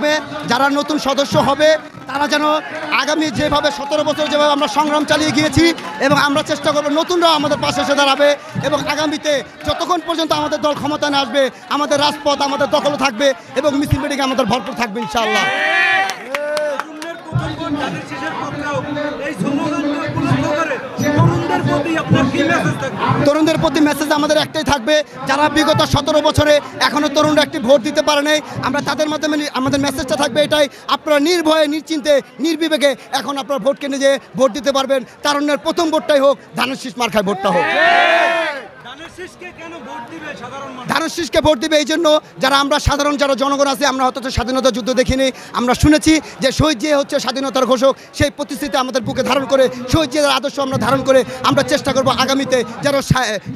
থাকবে যারা নতুন সদস্য হবে তারা যেন আগামী যেভাবে 17 বছর যেভাবে আমরা সংগ্রাম চালিয়ে গিয়েছি এবং আমরা চেষ্টা করবো নতুনরাও আমাদের পাশে এসে দাঁড়াবে এবং আগামীতে যতক্ষণ পর্যন্ত আমাদের দল ক্ষমতায় না আসবে আমাদের রাজপথ আমাদের দখল থাকবে এবং মিছিল মিটিংয়ে আমাদের ভরপুর থাকবে ইনশাআল্লাহ। তরুণদের প্রতি মেসেজ আমাদের একটাই থাকবে, যারা বিগত 17 বছরে এখনো তরুণরা একটি ভোট দিতে পারে নাই, আমরা তাদের মাধ্যমে আমাদের মেসেজটা থাকবে এটাই, আপনারা নির্ভয়ে নিশ্চিন্তে নির্বিবেকে এখন আপনারা ভোট কেন্দ্রে যেয়ে ভোট দিতে পারবেন। তারুণ্যের প্রথম ভোটটাই হোক ধানের শীষ মার্কায় ভোটটা হোক। ধানের শীষকে ভোট দিবে এই জন্য যারা আমরা সাধারণ যারা জনগণ আছে, আমরা অথচ স্বাধীনতা যুদ্ধ দেখিনি, আমরা শুনেছি যে শহীদ জিয়া হচ্ছে স্বাধীনতার ঘোষক, সেই প্রতিশ্রুতি আমাদের বুকে ধারণ করে শহীদ জিয়ার আদর্শ আমরা ধারণ করে আমরা চেষ্টা করব আগামীতে যারা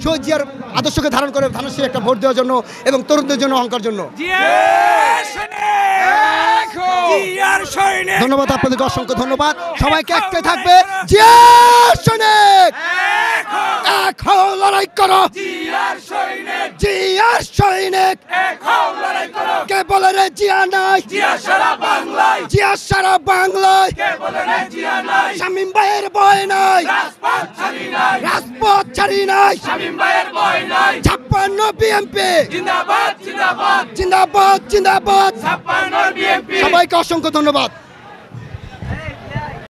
শহীদ জিয়ার আদর্শকে ধারণ করে ধানের শীষে একটা ভোট দেওয়ার জন্য এবং তরুণদের জন্য অহংকার জন্য। ধন্যবাদ আপনাদেরকে, অসংখ্য ধন্যবাদ সবাইকে। একটাই থাকবে, জিয়া সৈনিক এক হও লড়াই করো, জিয়ার সৈনিক কে বলে রে জিয়া নাই, জিয়া সারা বাংলায় শামীম ভাইয়ের ভয় নাই, রাজপথ ছাড়ি নাই, 56 বিএমপি জিন্দাবাদ জিন্দাবাদ জিন্দাবাদ। সবাইকে অসংখ্য ধন্যবাদ।